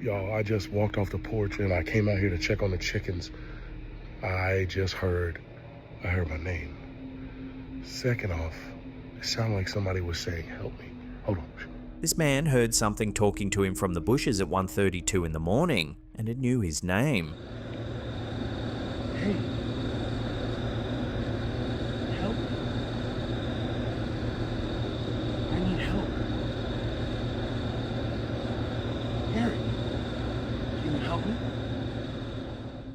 Y'all, I just walked off the porch and I came out here to check on the chickens. I heard my name. Second off, it sounded like somebody was saying, help me. Hold on. This man heard something talking to him from the bushes at 1:32 in the morning, and it knew his name. Hey. Help. I need help. Harry, can you help me?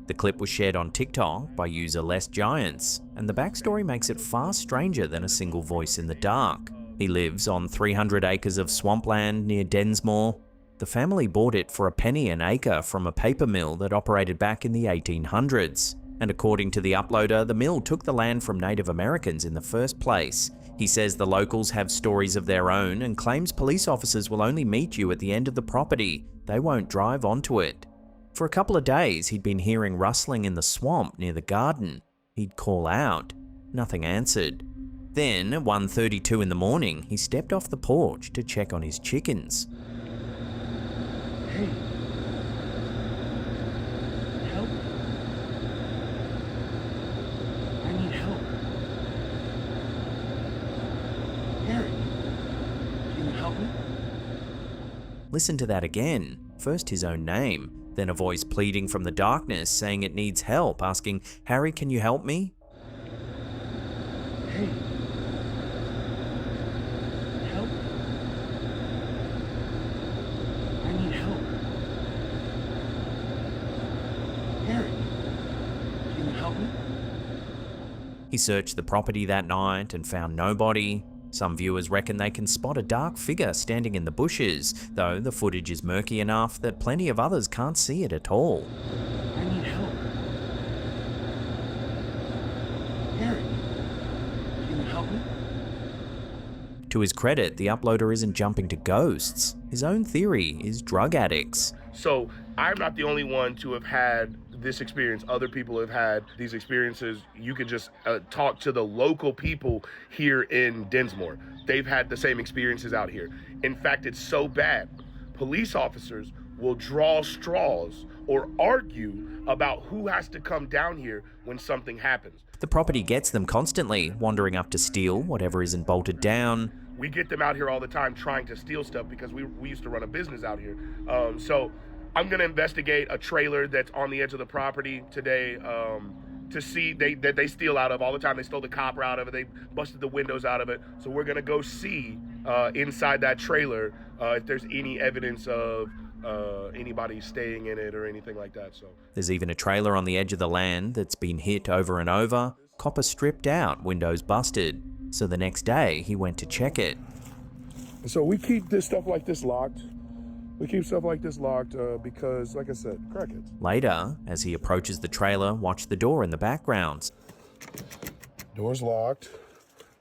The clip was shared on TikTok by user Less Giants, and the backstory makes it far stranger than a single voice in the dark. He lives on 300 acres of swampland near Densmore. The family bought it for a penny an acre from a paper mill that operated back in the 1800s. And according to the uploader, the mill took the land from Native Americans in the first place. He says the locals have stories of their own and claims police officers will only meet you at the end of the property. They won't drive onto it. For a couple of days, he'd been hearing rustling in the swamp near the garden. He'd call out. Nothing answered. Then, at 1:32 in the morning, he stepped off the porch to check on his chickens. Hey. Help. I need help. Harry, can you help me? Listen to that again. First his own name, then a voice pleading from the darkness saying it needs help, asking, Harry, can you help me? Hey. Help. I need help. Harry, can you help me? He searched the property that night and found nobody. Some viewers reckon they can spot a dark figure standing in the bushes, though the footage is murky enough that plenty of others can't see it at all. I need help. Harry, can you help me? To his credit, the uploader isn't jumping to ghosts. His own theory is drug addicts. So I'm not the only one to have had this experience. Other people have had these experiences. You could just talk to the local people here in Densmore. They've had the same experiences out here. In fact, it's so bad. Police officers will draw straws or argue about who has to come down here when something happens. The property gets them constantly, wandering up to steal whatever isn't bolted down. We get them out here all the time trying to steal stuff because we used to run a business out here. So I'm going to investigate a trailer that's on the edge of the property today to see that they steal out of all the time. They stole the copper out of it. They busted the windows out of it. So we're going to go see inside that trailer if there's any evidence of anybody staying in it or anything like that. So there's even a trailer on the edge of the land that's been hit over and over, copper stripped out, windows busted. So the next day he went to check it. So we keep this stuff like this locked. We keep stuff like this locked because, like I said, crackheads. Later, as he approaches the trailer, watch the door in the background. Door's locked.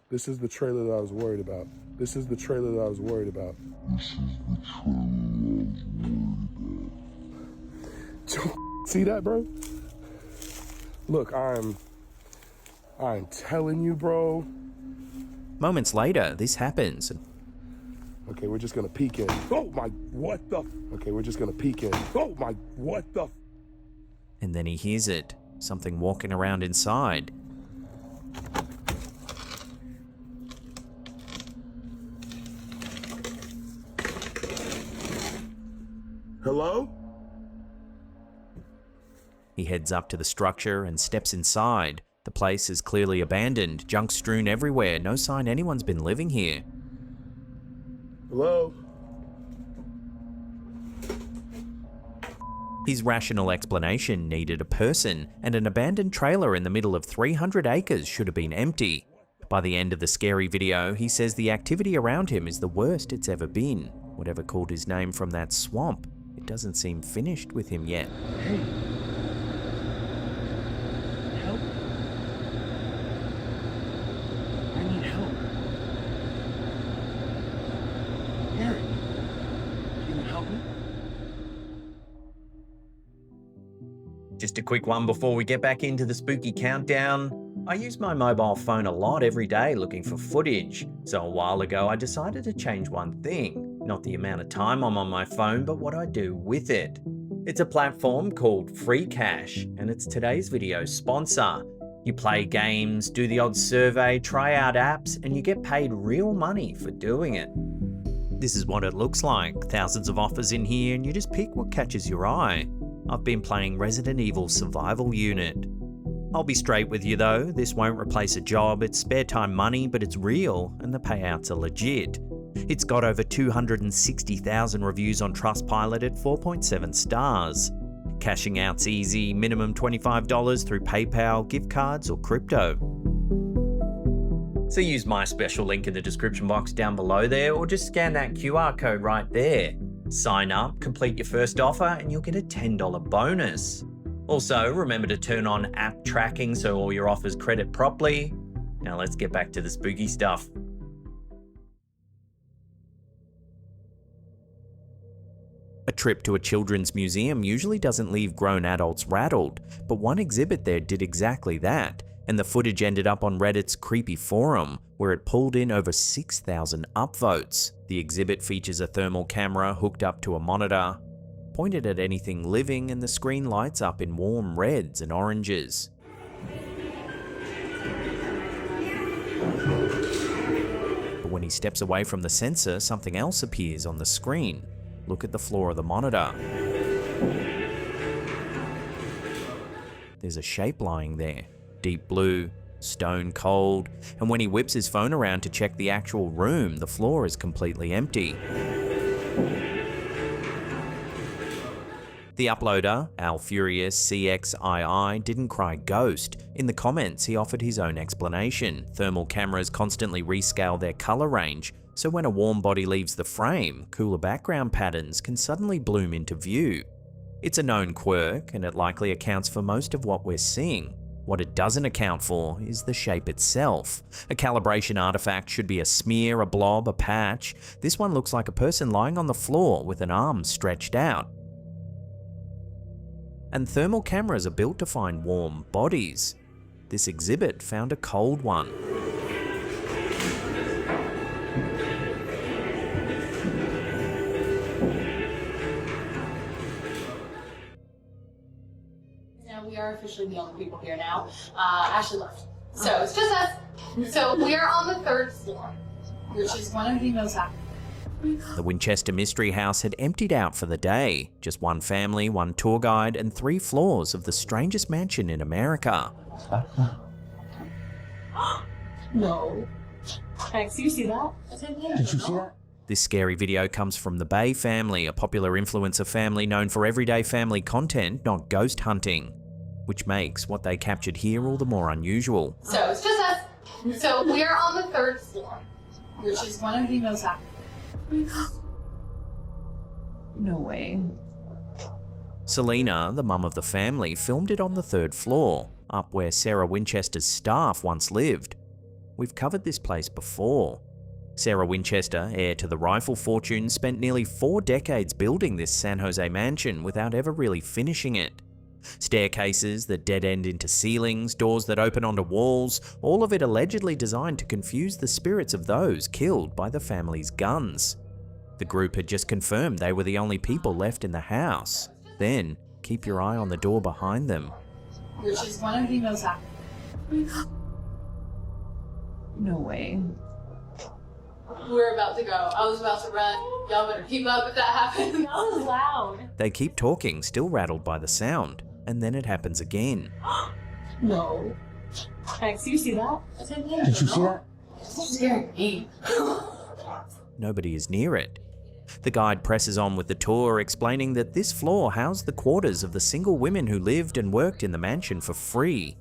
This is the trailer that I was worried about. This is the trailer that I was worried about. See that, bro? Look, I'm telling you, bro. Moments later, this happens. Okay, we're just gonna peek in. Oh my, what the? Okay, we're just gonna peek in. Oh my, what the? And then he hears it, something walking around inside. Hello? He heads up to the structure and steps inside. The place is clearly abandoned, junk strewn everywhere, no sign anyone's been living here. Hello? His rational explanation needed a person, and an abandoned trailer in the middle of 300 acres should have been empty. By the end of the scary video, he says the activity around him is the worst it's ever been. Whatever called his name from that swamp, it doesn't seem finished with him yet. Hey. Help. I need help. Harry, can you help me? Just a quick one before we get back into the spooky countdown. I use my mobile phone a lot every day looking for footage, so a while ago I decided to change one thing. Not the amount of time I'm on my phone, but what I do with it. It's a platform called Free Cash, and it's today's video sponsor. You play games, do the odd survey, try out apps, and you get paid real money for doing it. This is what it looks like. Thousands of offers in here, and you just pick what catches your eye. I've been playing Resident Evil Survival Unit. I'll be straight with you though, this won't replace a job, it's spare time money, but it's real, and the payouts are legit. It's got over 260,000 reviews on Trustpilot at 4.7 stars. Cashing out's easy, minimum $25 through PayPal, gift cards, or crypto. So use my special link in the description box down below there, or just scan that QR code right there. Sign up, complete your first offer, and you'll get a $10 bonus. Also, remember to turn on app tracking so all your offers credit properly. Now let's get back to the spooky stuff. A trip to a children's museum usually doesn't leave grown adults rattled, but one exhibit there did exactly that, and the footage ended up on Reddit's Creepy Forum, where it pulled in over 6,000 upvotes. The exhibit features a thermal camera hooked up to a monitor, pointed at anything living, and the screen lights up in warm reds and oranges. But when he steps away from the sensor, something else appears on the screen. Look at the floor of the monitor. There's a shape lying there. Deep blue, stone cold, and when he whips his phone around to check the actual room, the floor is completely empty. The uploader, AlFuriousCXII, didn't cry ghost. In the comments, he offered his own explanation. Thermal cameras constantly rescale their color range, so when a warm body leaves the frame, cooler background patterns can suddenly bloom into view. It's a known quirk, and it likely accounts for most of what we're seeing. What it doesn't account for is the shape itself. A calibration artifact should be a smear, a blob, a patch. This one looks like a person lying on the floor with an arm stretched out. And thermal cameras are built to find warm bodies. This exhibit found a cold one. We are officially the only people here now. Ashley left. So it's just us. So we are on the 3rd floor, which is one of the most happy. The Winchester Mystery House had emptied out for the day. Just one family, one tour guide, and 3 floors of the strangest mansion in America. No. Thanks, you see that? Did you see that? This scary video comes from the Bay family, a popular influencer family known for everyday family content, not ghost hunting, which makes what they captured here all the more unusual. So it's just us. So we are on the 3rd floor, which is one of the most happy. No way. Selena, the mum of the family, filmed it on the 3rd floor, up where Sarah Winchester's staff once lived. We've covered this place before. Sarah Winchester, heir to the rifle fortune, spent nearly 4 decades building this San Jose mansion without ever really finishing it. Staircases that dead end into ceilings, doors that open onto walls, all of it allegedly designed to confuse the spirits of those killed by the family's guns. The group had just confirmed they were the only people left in the house. Then, keep your eye on the door behind them. Which is one of the most happy. No way. We're about to go. I was about to run. Y'all better keep up if that happens. That was loud. They keep talking, still rattled by the sound, and then it happens again. No. Thanks, you see that? Did you see that? It's scaring me. Nobody is near it. The guide presses on with the tour, explaining that this floor housed the quarters of the single women who lived and worked in the mansion for free.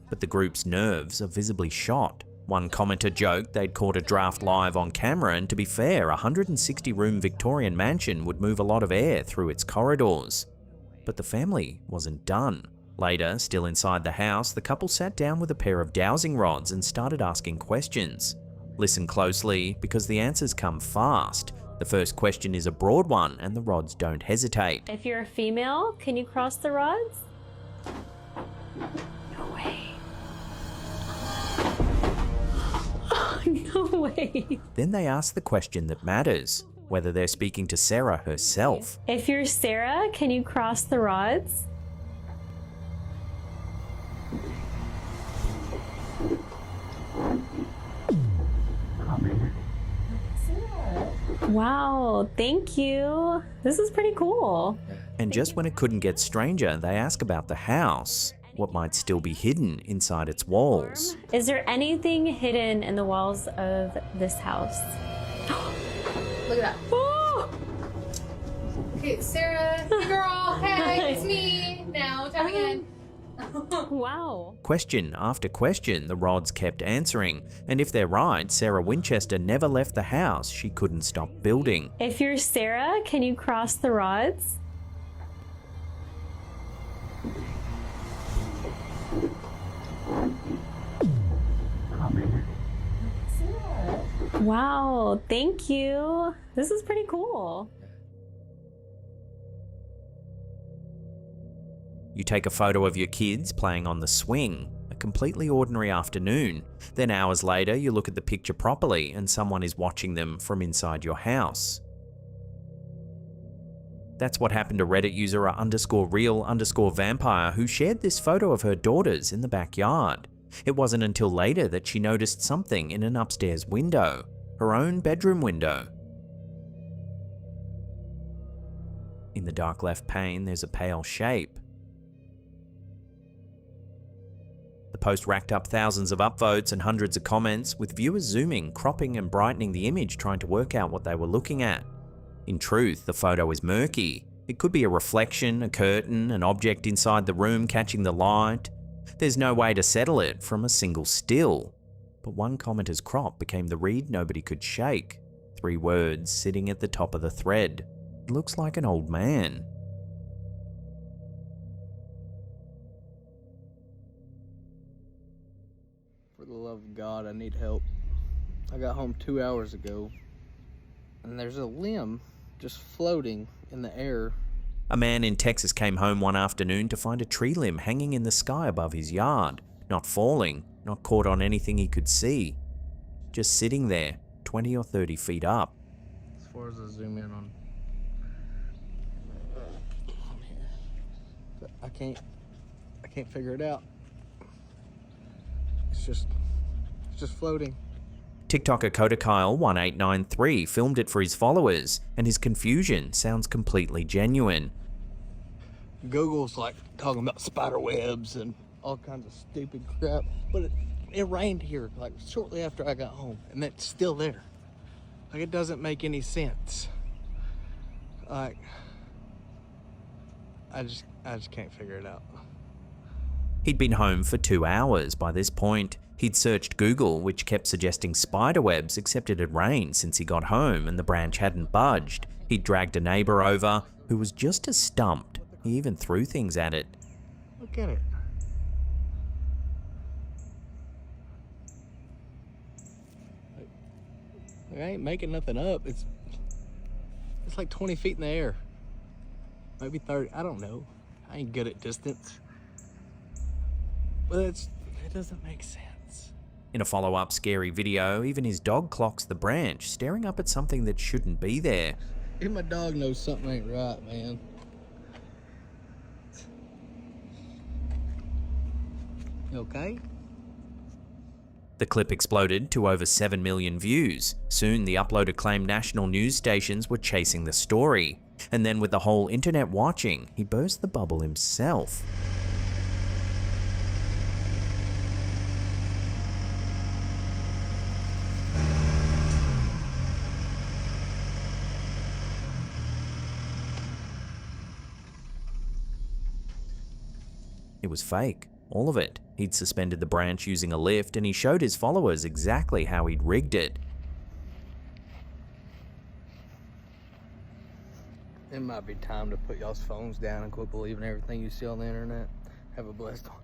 But the group's nerves are visibly shot. One commenter joked they'd caught a draft live on camera, and to be fair, a 160-room Victorian mansion would move a lot of air through its corridors. But the family wasn't done. Later, still inside the house, the couple sat down with a pair of dowsing rods and started asking questions. Listen closely, because the answers come fast. The first question is a broad one, and the rods don't hesitate. If you're a female, can you cross the rods? No way. No way. Then they ask the question that matters. whether they're speaking to Sarah herself. If you're Sarah, can you cross the rods? Wow, thank you. This is pretty cool. And just when it couldn't get stranger, they ask about the house, what might still be hidden inside its walls. Is there anything hidden in the walls of this house? Look at that. Oh! Okay, Sarah, hey girl, hey, it's me. Now, tell me again. Wow. Question after question, the rods kept answering, and if they're right, Sarah Winchester never left the house she couldn't stop building. If you're Sarah, can you cross the rods? Wow, thank you. This is pretty cool. You take a photo of your kids playing on the swing, a completely ordinary afternoon. Then hours later, you look at the picture properly and someone is watching them from inside your house. That's what happened to Reddit user _real_vampire who shared this photo of her daughters in the backyard. It wasn't until later that she noticed something in an upstairs window, her own bedroom window. In the dark left pane, there's a pale shape. The post racked up thousands of upvotes and hundreds of comments, with viewers zooming, cropping and brightening the image trying to work out what they were looking at. In truth, the photo is murky. It could be a reflection, a curtain, an object inside the room catching the light. There's no way to settle it from a single still. But one commenter's crop became the read nobody could shake. 3 words sitting at the top of the thread. It looks like an old man. For the love of God, I need help. I got home 2 hours ago, and there's a limb just floating in the air. A man in Texas came home one afternoon to find a tree limb hanging in the sky above his yard, not falling, not caught on anything he could see. Just sitting there, 20 or 30 feet up. As far as I zoom in on here, but I can't figure it out. It's just floating. TikToker Kodakyle1893 filmed it for his followers, and his confusion sounds completely genuine. Google's like talking about spider webs and all kinds of stupid crap, but it rained here like shortly after I got home, and it's still there. Like, it doesn't make any sense. Like, I just can't figure it out. He'd been home for 2 hours by this point. He'd searched Google, which kept suggesting spiderwebs, except it had rained since he got home and the branch hadn't budged. He'd dragged a neighbor over, who was just as stumped. He even threw things at it. Look at it. I ain't making nothing up. It's like 20 feet in the air. Maybe 30, I don't know. I ain't good at distance. But it doesn't make sense. In a follow-up scary video, even his dog clocks the branch, staring up at something that shouldn't be there. Even my dog knows something ain't right, man. You okay? The clip exploded to over 7 million views. Soon, the uploader claimed national news stations were chasing the story. And then with the whole internet watching, he burst the bubble himself. It was fake, all of it. He'd suspended the branch using a lift, and he showed his followers exactly how he'd rigged it. It might be time to put y'all's phones down and quit believing everything you see on the internet. Have a blessed one.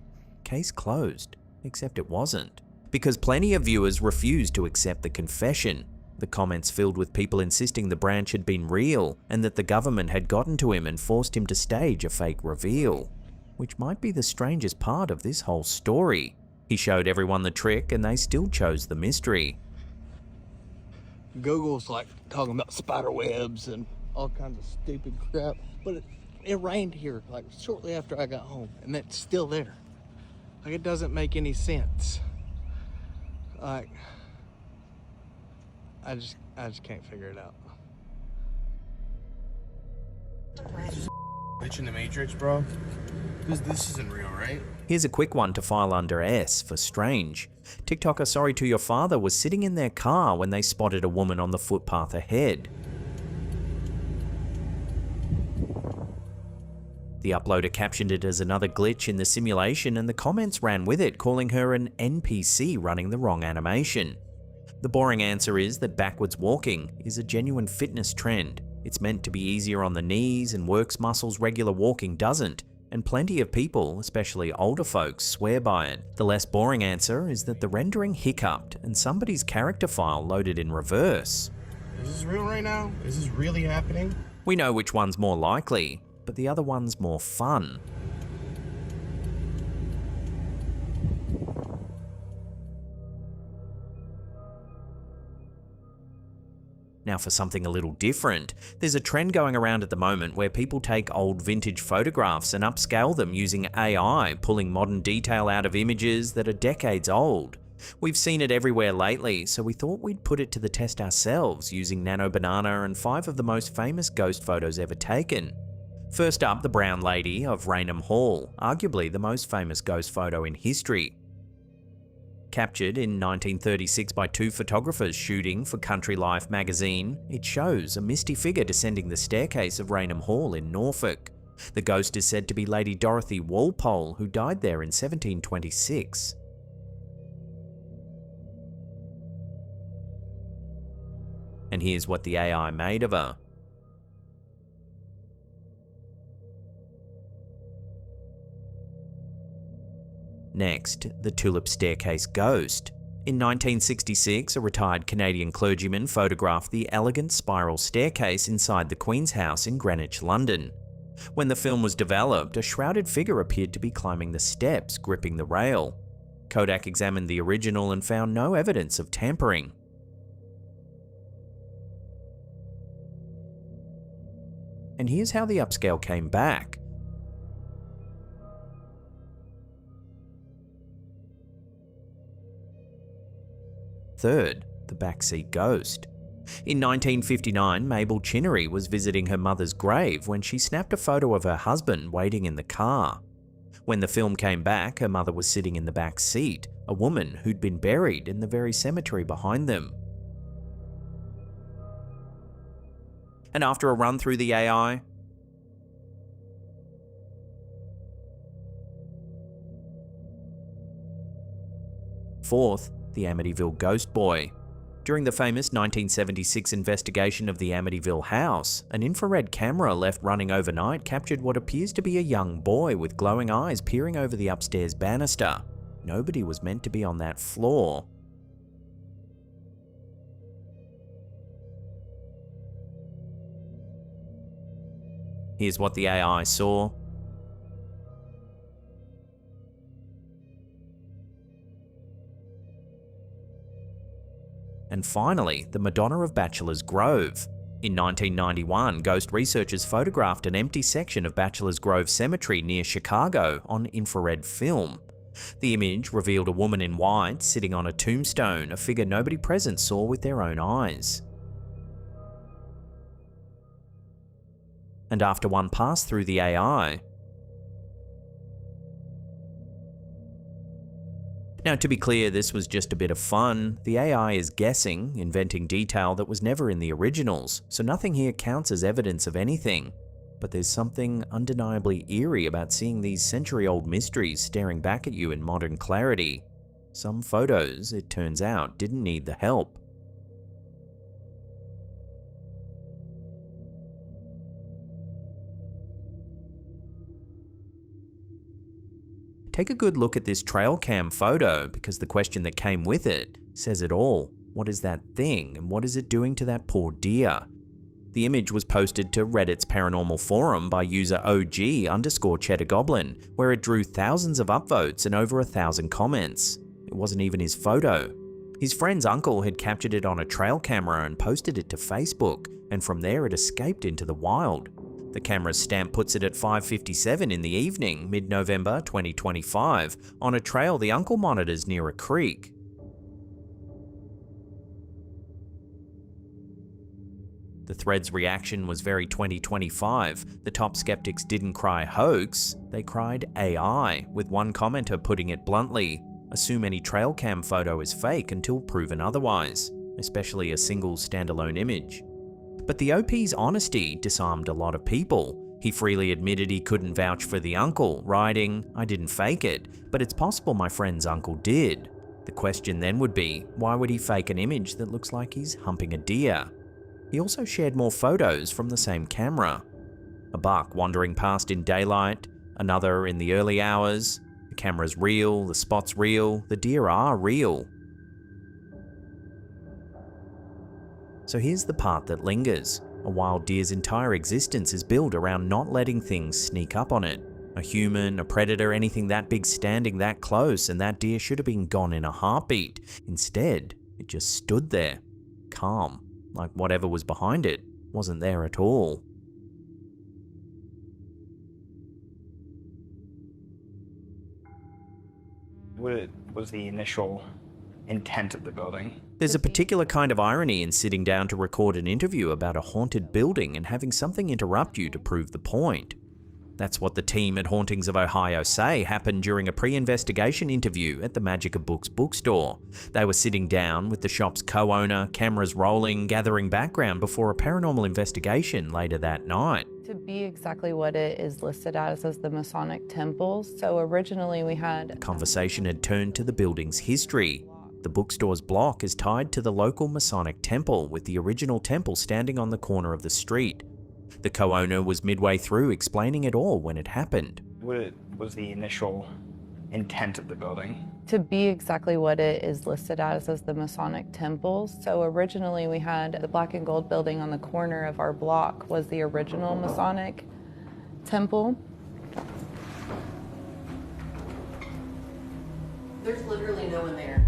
Case closed, except it wasn't. Because plenty of viewers refused to accept the confession. The comments filled with people insisting the branch had been real, and that the government had gotten to him and forced him to stage a fake reveal. Which might be the strangest part of this whole story. He showed everyone the trick and they still chose the mystery. Google's like talking about spider webs and all kinds of stupid crap, but it rained here like shortly after I got home, and that's still there. Like, it doesn't make any sense. Like, I just can't figure it out. Glitch in the Matrix, bro. This isn't real, right? Here's a quick one to file under S for strange. TikToker Sorry to Your Father was sitting in their car when they spotted a woman on the footpath ahead. The uploader captioned it as another glitch in the simulation, and the comments ran with it, calling her an NPC running the wrong animation. The boring answer is that backwards walking is a genuine fitness trend. It's meant to be easier on the knees and works muscles regular walking doesn't, and plenty of people, especially older folks, swear by it. The less boring answer is that the rendering hiccuped and somebody's character file loaded in reverse. Is this real right now? Is this really happening? We know which one's more likely, but the other one's more fun. Now for something a little different, there's a trend going around at the moment where people take old vintage photographs and upscale them using AI, pulling modern detail out of images that are decades old. We've seen it everywhere lately, so we thought we'd put it to the test ourselves using Nano Banana and 5 of the most famous ghost photos ever taken. First up, the Brown Lady of Raynham Hall, arguably the most famous ghost photo in history. Captured in 1936 by 2 photographers shooting for Country Life magazine, it shows a misty figure descending the staircase of Raynham Hall in Norfolk. The ghost is said to be Lady Dorothy Walpole, who died there in 1726. And here's what the AI made of her. Next, the Tulip Staircase Ghost. In 1966, a retired Canadian clergyman photographed the elegant spiral staircase inside the Queen's House in Greenwich, London. When the film was developed, a shrouded figure appeared to be climbing the steps, gripping the rail. Kodak examined the original and found no evidence of tampering. And here's how the upscale came back. Third, the backseat ghost. In 1959, Mabel Chinnery was visiting her mother's grave when she snapped a photo of her husband waiting in the car. When the film came back, her mother was sitting in the back seat, a woman who'd been buried in the very cemetery behind them. And after a run through the AI, fourth, the Amityville Ghost Boy. During the famous 1976 investigation of the Amityville house, an infrared camera left running overnight captured what appears to be a young boy with glowing eyes peering over the upstairs banister. Nobody was meant to be on that floor. Here's what the AI saw. And finally, the Madonna of Bachelor's Grove. In 1991, ghost researchers photographed an empty section of Bachelor's Grove Cemetery near Chicago on infrared film. The image revealed a woman in white sitting on a tombstone, a figure nobody present saw with their own eyes. And after one pass through the AI, now, to be clear, this was just a bit of fun. The AI is guessing, inventing detail that was never in the originals, so nothing here counts as evidence of anything. But there's something undeniably eerie about seeing these century-old mysteries staring back at you in modern clarity. Some photos, it turns out, didn't need the help. Take a good look at this trail cam photo, because the question that came with it says it all. What is that thing, and what is it doing to that poor deer? The image was posted to Reddit's paranormal forum by user OG_CheddarGoblin, where it drew thousands of upvotes and over 1,000 comments. It wasn't even his photo. His friend's uncle had captured it on a trail camera and posted it to Facebook, and from there it escaped into the wild. The camera's stamp puts it at 5:57 in the evening, mid-November 2025, on a trail the uncle monitors near a creek. The thread's reaction was very 2025. The top skeptics didn't cry hoax, they cried AI, with one commenter putting it bluntly, assume any trail cam photo is fake until proven otherwise, especially a single standalone image. But the OP's honesty disarmed a lot of people. He freely admitted he couldn't vouch for the uncle, writing, "I didn't fake it, but it's possible my friend's uncle did." The question then would be, why would he fake an image that looks like he's humping a deer? He also shared more photos from the same camera. A buck wandering past in daylight, another in the early hours. The camera's real, the spot's real, the deer are real. So here's the part that lingers. A wild deer's entire existence is built around not letting things sneak up on it. A human, a predator, anything that big standing that close, and that deer should have been gone in a heartbeat. Instead, it just stood there, calm, like whatever was behind it wasn't there at all. What was the initial intent of the building? There's a particular kind of irony in sitting down to record an interview about a haunted building and having something interrupt you to prove the point. That's what the team at Hauntings of Ohio say happened during a pre-investigation interview at the Magic of Books bookstore. They were sitting down with the shop's co-owner, cameras rolling, gathering background before a paranormal investigation later that night. To be exactly what it is listed as the Masonic temples. So originally we had... The conversation had turned to the building's history. The bookstore's block is tied to the local Masonic temple, with the original temple standing on the corner of the street. The co-owner was midway through explaining it all when it happened. What was the initial intent of the building? To be exactly what it is listed as the Masonic temples. So originally we had the black and gold building on the corner of our block was the original Masonic temple. There's literally no one there.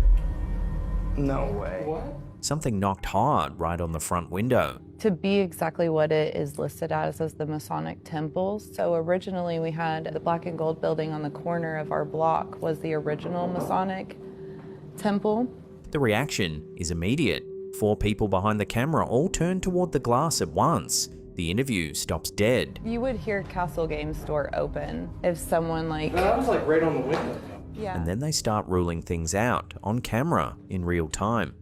No way. What? Something knocked hard right on the front window. To be exactly what it is listed as the Masonic temples. So originally we had the black and gold building on the corner of our block was the original Masonic temple. The reaction is immediate. 4 people behind the camera all turn toward the glass at once. The interview stops dead. You would hear Castle Game Store open if someone like... That was like right on the window. Yeah. And then they start ruling things out on camera in real time.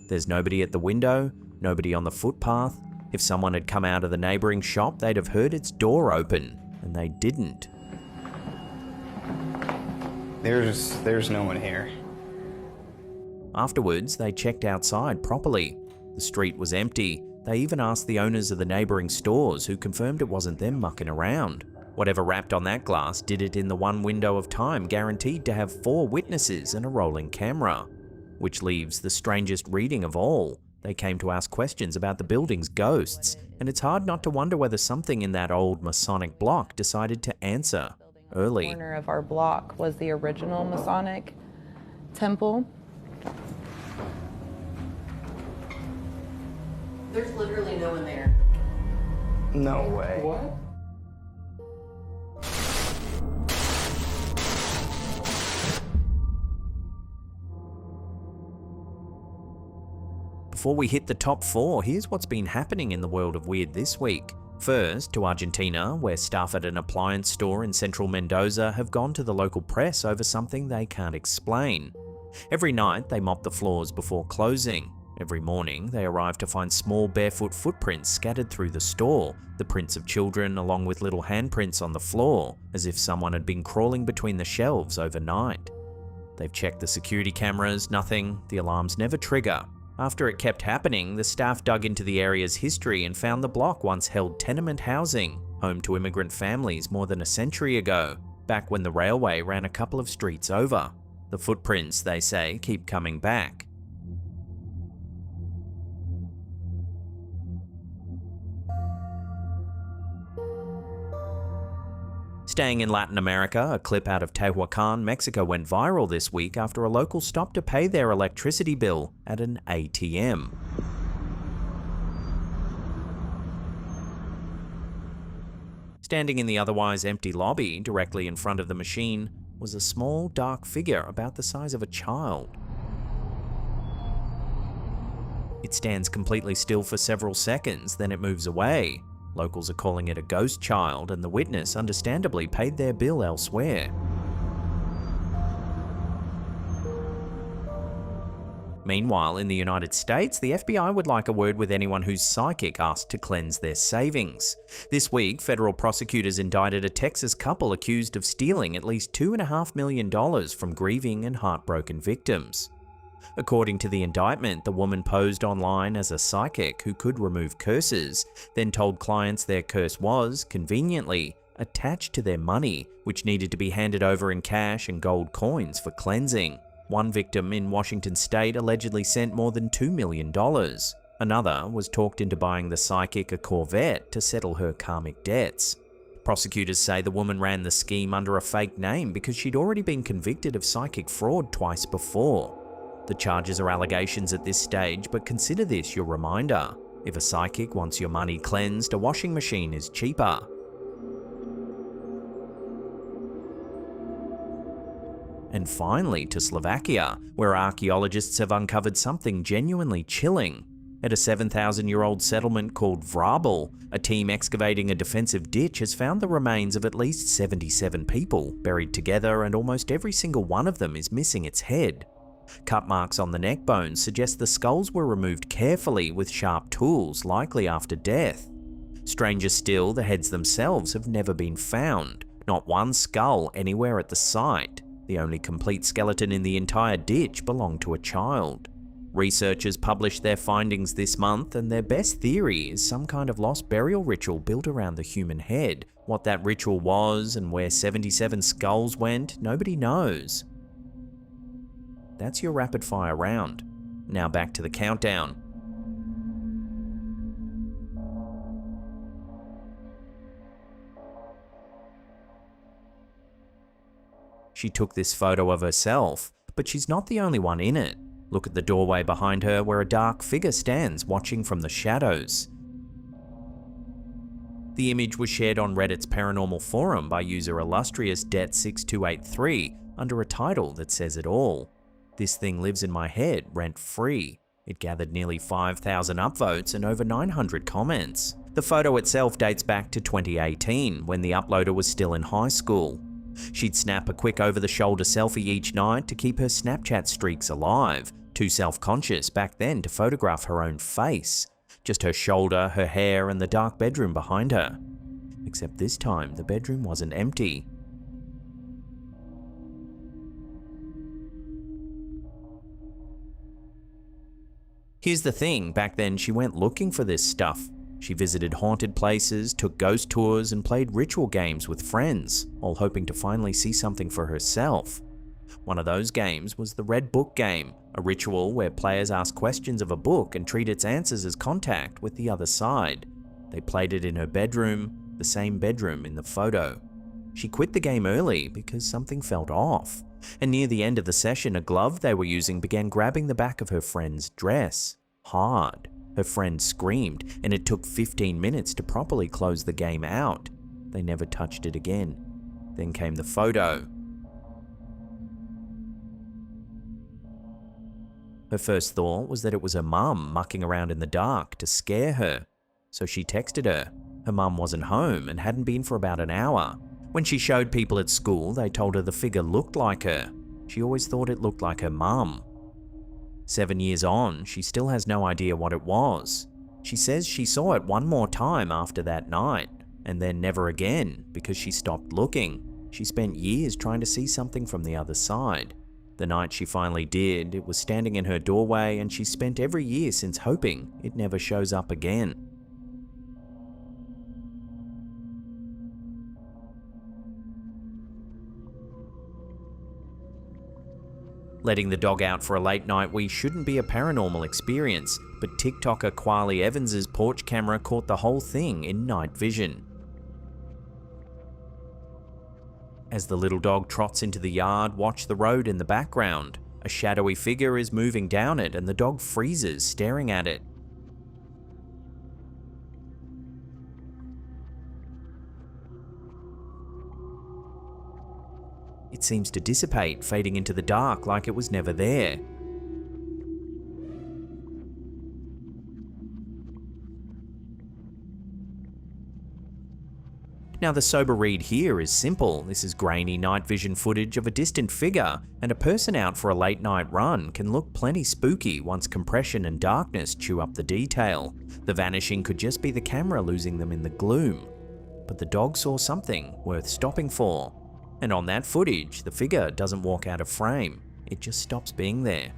There's nobody at the window, nobody on the footpath. If someone had come out of the neighboring shop, they'd have heard its door open, and they didn't. There's no one here. Afterwards, they checked outside properly. The street was empty. They even asked the owners of the neighboring stores, who confirmed it wasn't them mucking around. Whatever wrapped on that glass did it in the one window of time guaranteed to have 4 witnesses and a rolling camera. Which leaves the strangest reading of all. They came to ask questions about the building's ghosts, and it's hard not to wonder whether something in that old Masonic block decided to answer early. The corner of our block was the original Masonic temple. There's literally no one there. No way. What? Before we hit the top 4, here's what's been happening in the world of weird this week. First, to Argentina, where staff at an appliance store in central Mendoza have gone to the local press over something they can't explain. Every night, they mop the floors before closing. Every morning, they arrive to find small barefoot footprints scattered through the store, the prints of children along with little handprints on the floor, as if someone had been crawling between the shelves overnight. They've checked the security cameras, nothing, the alarms never trigger. After it kept happening, the staff dug into the area's history and found the block once held tenement housing, home to immigrant families more than a century ago, back when the railway ran a couple of streets over. The footprints, they say, keep coming back. Staying in Latin America, a clip out of Tehuacan, Mexico went viral this week after a local stopped to pay their electricity bill at an ATM. Standing in the otherwise empty lobby, directly in front of the machine, was a small, dark figure about the size of a child. It stands completely still for several seconds, then it moves away. Locals are calling it a ghost child, and the witness understandably paid their bill elsewhere. Meanwhile, in the United States, the FBI would like a word with anyone who's psychic asked to cleanse their savings. This week, federal prosecutors indicted a Texas couple accused of stealing at least $2.5 million from grieving and heartbroken victims. According to the indictment, the woman posed online as a psychic who could remove curses, then told clients their curse was, conveniently, attached to their money, which needed to be handed over in cash and gold coins for cleansing. One victim in Washington state allegedly sent more than $2 million. Another was talked into buying the psychic a Corvette to settle her karmic debts. Prosecutors say the woman ran the scheme under a fake name because she'd already been convicted of psychic fraud twice before. The charges are allegations at this stage, but consider this your reminder. If a psychic wants your money cleansed, a washing machine is cheaper. And finally to Slovakia, where archaeologists have uncovered something genuinely chilling. At a 7,000-year-old settlement called Vrabel, a team excavating a defensive ditch has found the remains of at least 77 people, buried together, and almost every single one of them is missing its head. Cut marks on the neck bones suggest the skulls were removed carefully with sharp tools, likely after death. Stranger still, the heads themselves have never been found. Not one skull anywhere at the site. The only complete skeleton in the entire ditch belonged to a child. Researchers published their findings this month, and their best theory is some kind of lost burial ritual built around the human head. What that ritual was and where 77 skulls went, nobody knows. That's your rapid fire round. Now back to the countdown. She took this photo of herself, but she's not the only one in it. Look at the doorway behind her where a dark figure stands watching from the shadows. The image was shared on Reddit's paranormal forum by user illustriousdet6283 under a title that says it all. This thing lives in my head rent-free. It gathered nearly 5,000 upvotes and over 900 comments. The photo itself dates back to 2018, when the uploader was still in high school. She'd snap a quick over-the-shoulder selfie each night to keep her Snapchat streaks alive, too self-conscious back then to photograph her own face. Just her shoulder, her hair, and the dark bedroom behind her. Except this time, the bedroom wasn't empty. Here's the thing, back then she went looking for this stuff. She visited haunted places, took ghost tours, and played ritual games with friends, all hoping to finally see something for herself. One of those games was the Red Book game, a ritual where players ask questions of a book and treat its answers as contact with the other side. They played it in her bedroom, the same bedroom in the photo. She quit the game early because something felt off, and near the end of the session, a glove they were using began grabbing the back of her friend's dress. Hard. Her friend screamed, and it took 15 minutes to properly close the game out. They never touched it again. Then came the photo. Her first thought was that it was her mum mucking around in the dark to scare her. So she texted her. Her mum wasn't home and hadn't been for about an hour. When she showed people at school, they told her the figure looked like her. She always thought it looked like her mum. 7 years on, she still has no idea what it was. She says she saw it one more time after that night, and then never again because she stopped looking. She spent years trying to see something from the other side. The night she finally did, it was standing in her doorway, and she spent every year since hoping it never shows up again. Letting the dog out for a late night wee shouldn't be a paranormal experience, but TikToker Quali Evans's porch camera caught the whole thing in night vision. As the little dog trots into the yard, watch the road in the background. A shadowy figure is moving down it and the dog freezes, staring at it. It seems to dissipate, fading into the dark like it was never there. Now the sober read here is simple. This is grainy night vision footage of a distant figure, and a person out for a late night run can look plenty spooky once compression and darkness chew up the detail. The vanishing could just be the camera losing them in the gloom. But the dog saw something worth stopping for. And on that footage, the figure doesn't walk out of frame. It just stops being there.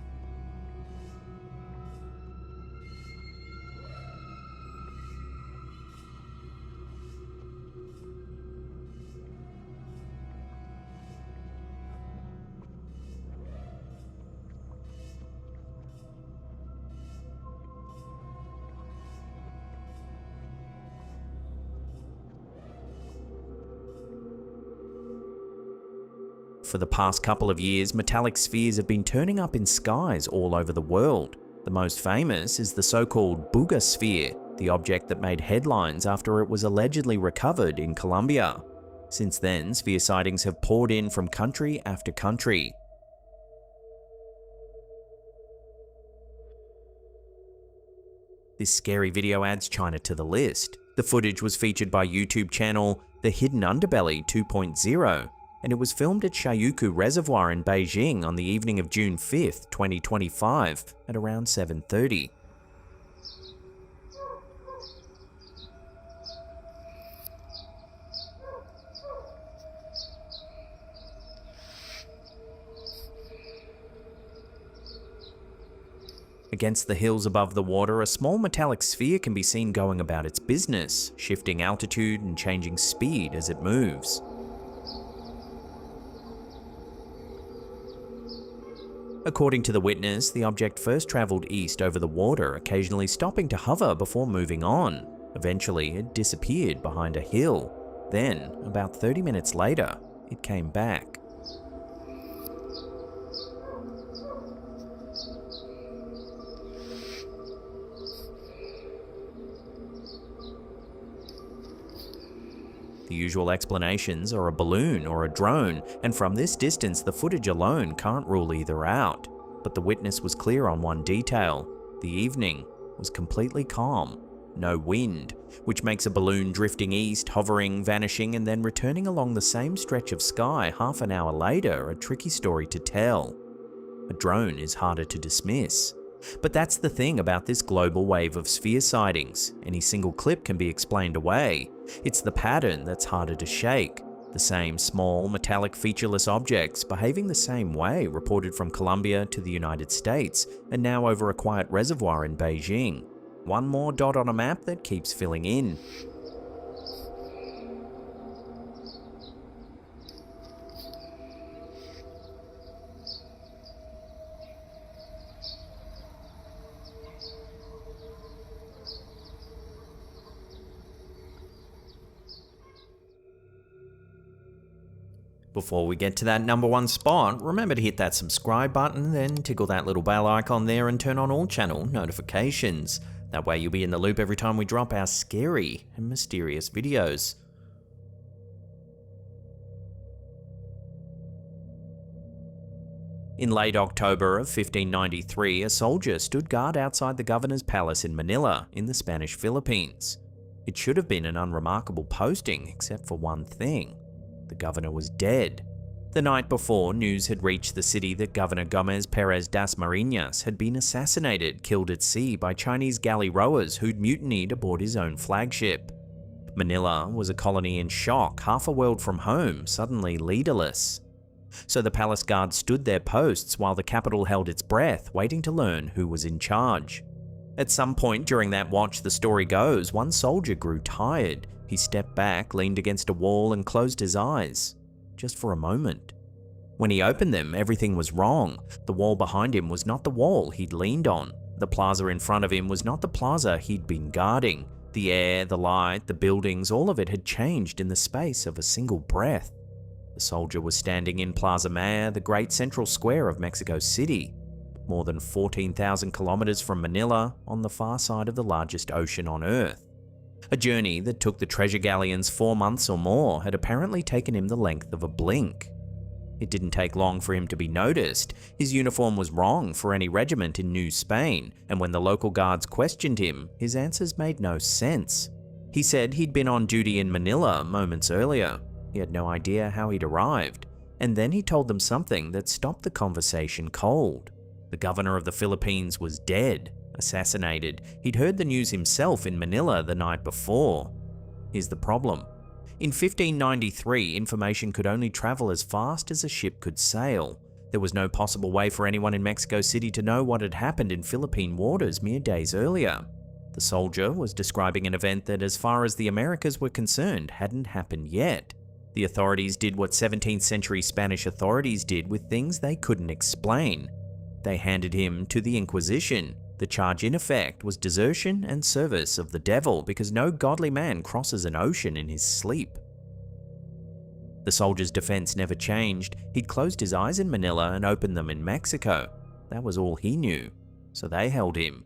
For the past couple of years, metallic spheres have been turning up in skies all over the world. The most famous is the so-called booger sphere, the object that made headlines after it was allegedly recovered in Colombia. Since then, sphere sightings have poured in from country after country. This scary video adds China to the list. The footage was featured by YouTube channel The Hidden Underbelly 2.0, and it was filmed at Shayuku Reservoir in Beijing on the evening of June 5th, 2025 at around 7:30. Against the hills above the water, a small metallic sphere can be seen going about its business, shifting altitude and changing speed as it moves. According to the witness, the object first travelled east over the water, occasionally stopping to hover before moving on. Eventually, it disappeared behind a hill. Then, about 30 minutes later, it came back. The usual explanations are a balloon or a drone, and from this distance the footage alone can't rule either out. But the witness was clear on one detail. The evening was completely calm. No wind, which makes a balloon drifting east, hovering, vanishing, and then returning along the same stretch of sky half an hour later a tricky story to tell. A drone is harder to dismiss. But that's the thing about this global wave of sphere sightings. Any single clip can be explained away. It's the pattern that's harder to shake. The same small, metallic, featureless objects behaving the same way reported from Colombia to the United States and now over a quiet reservoir in Beijing. One more dot on a map that keeps filling in. Before we get to that #1 spot, remember to hit that subscribe button, then tickle that little bell icon there and turn on all channel notifications. That way you'll be in the loop every time we drop our scary and mysterious videos. In late October of 1593, a soldier stood guard outside the governor's palace in Manila, in the Spanish Philippines. It should have been an unremarkable posting, except for one thing. The governor was dead. The night before, news had reached the city that Governor Gomez Perez das Marinas had been assassinated, killed at sea by Chinese galley rowers who'd mutinied aboard his own flagship. Manila was a colony in shock, half a world from home, suddenly leaderless. So the palace guards stood their posts while the capital held its breath, waiting to learn who was in charge. At some point during that watch, the story goes, one soldier grew tired. He stepped back, leaned against a wall, and closed his eyes. Just for a moment. When he opened them, everything was wrong. The wall behind him was not the wall he'd leaned on. The plaza in front of him was not the plaza he'd been guarding. The air, the light, the buildings, all of it had changed in the space of a single breath. The soldier was standing in Plaza Mayor, the great central square of Mexico City, more than 14,000 kilometers from Manila, on the far side of the largest ocean on Earth. A journey that took the treasure galleons 4 months or more had apparently taken him the length of a blink. It didn't take long for him to be noticed. His uniform was wrong for any regiment in New Spain, and when the local guards questioned him, his answers made no sense. He said he'd been on duty in Manila moments earlier. He had no idea how he'd arrived, and then he told them something that stopped the conversation cold. The governor of the Philippines was dead, assassinated. He'd heard the news himself in Manila the night before. Here's the problem. In 1593, information could only travel as fast as a ship could sail. There was no possible way for anyone in Mexico City to know what had happened in Philippine waters mere days earlier. The soldier was describing an event that, as far as the Americas were concerned, hadn't happened yet. The authorities did what 17th century Spanish authorities did with things they couldn't explain. They handed him to the Inquisition. The charge in effect was desertion and service of the devil, because no godly man crosses an ocean in his sleep. The soldier's defense never changed. He'd closed his eyes in Manila and opened them in Mexico. That was all he knew. So they held him.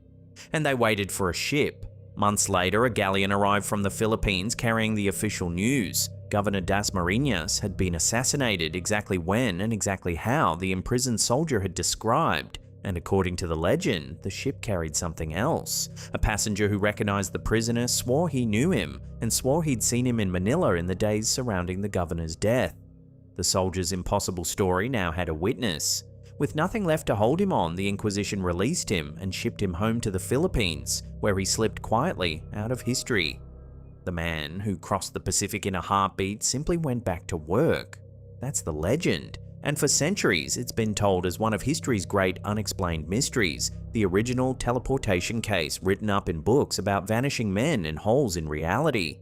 And they waited for a ship. Months later, a galleon arrived from the Philippines carrying the official news. Governor Dasmariñas had been assassinated. Exactly when and exactly how the imprisoned soldier had described. And according to the legend, the ship carried something else. A passenger who recognized the prisoner swore he knew him, and swore he'd seen him in Manila in the days surrounding the governor's death. The soldier's impossible story now had a witness. With nothing left to hold him on, the Inquisition released him and shipped him home to the Philippines, where he slipped quietly out of history. The man who crossed the Pacific in a heartbeat simply went back to work. That's the legend. And for centuries, it's been told as one of history's great unexplained mysteries, the original teleportation case written up in books about vanishing men and holes in reality.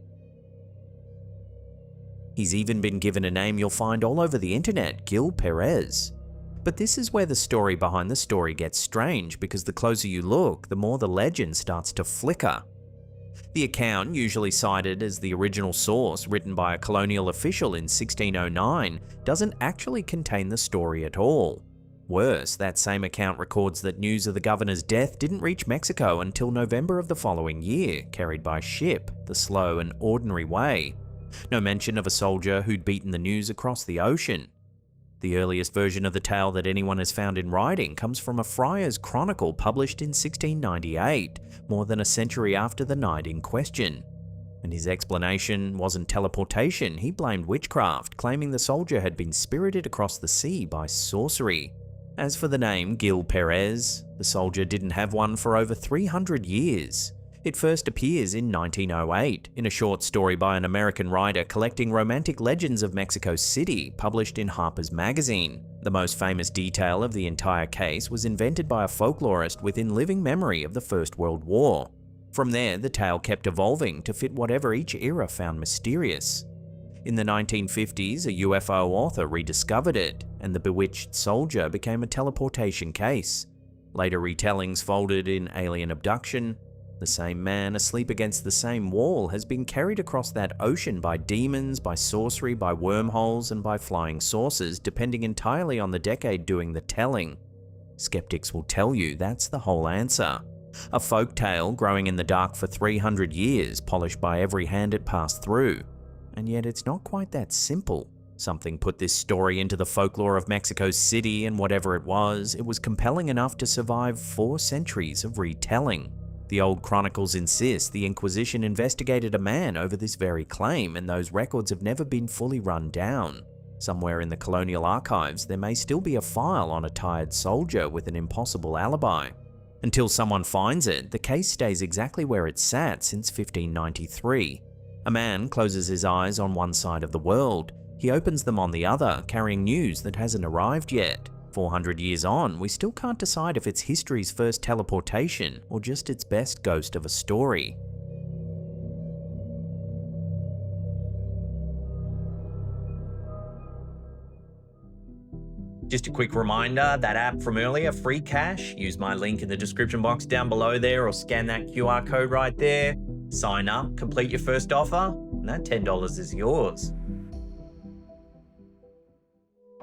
He's even been given a name you'll find all over the internet, Gil Perez. But this is where the story behind the story gets strange, because the closer you look, the more the legend starts to flicker. The account, usually cited as the original source written by a colonial official in 1609, doesn't actually contain the story at all. Worse, that same account records that news of the governor's death didn't reach Mexico until November of the following year, carried by ship, the slow and ordinary way. No mention of a soldier who'd beaten the news across the ocean. The earliest version of the tale that anyone has found in writing comes from a friar's chronicle published in 1698, more than a century after the night in question. And his explanation wasn't teleportation. He blamed witchcraft, claiming the soldier had been spirited across the sea by sorcery. As for the name Gil Perez, the soldier didn't have one for over 300 years. It first appears in 1908 in a short story by an American writer collecting romantic legends of Mexico City, published in Harper's Magazine. The most famous detail of the entire case was invented by a folklorist within living memory of the First World War. From there, the tale kept evolving to fit whatever each era found mysterious. In the 1950s, a UFO author rediscovered it, and the bewitched soldier became a teleportation case. Later retellings folded in alien abduction. The same man asleep against the same wall has been carried across that ocean by demons, by sorcery, by wormholes, and by flying saucers, depending entirely on the decade doing the telling. Skeptics will tell you that's the whole answer. A folk tale growing in the dark for 300 years, polished by every hand it passed through. And yet it's not quite that simple. Something put this story into the folklore of Mexico City, and whatever it was compelling enough to survive 4 centuries of retelling. The old chronicles insist the Inquisition investigated a man over this very claim, and those records have never been fully run down. Somewhere in the colonial archives, there may still be a file on a tired soldier with an impossible alibi. Until someone finds it, the case stays exactly where it sat since 1593. A man closes his eyes on one side of the world. He opens them on the other, carrying news that hasn't arrived yet. 400 years on, we still can't decide if it's history's first teleportation or just its best ghost of a story. Just a quick reminder, that app from earlier, Free Cash, use my link in the description box down below there, or scan that QR code right there. Sign up, complete your first offer, and that $10 is yours.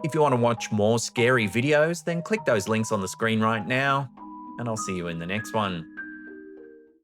If you want to watch more scary videos, then click those links on the screen right now, and I'll see you in the next one.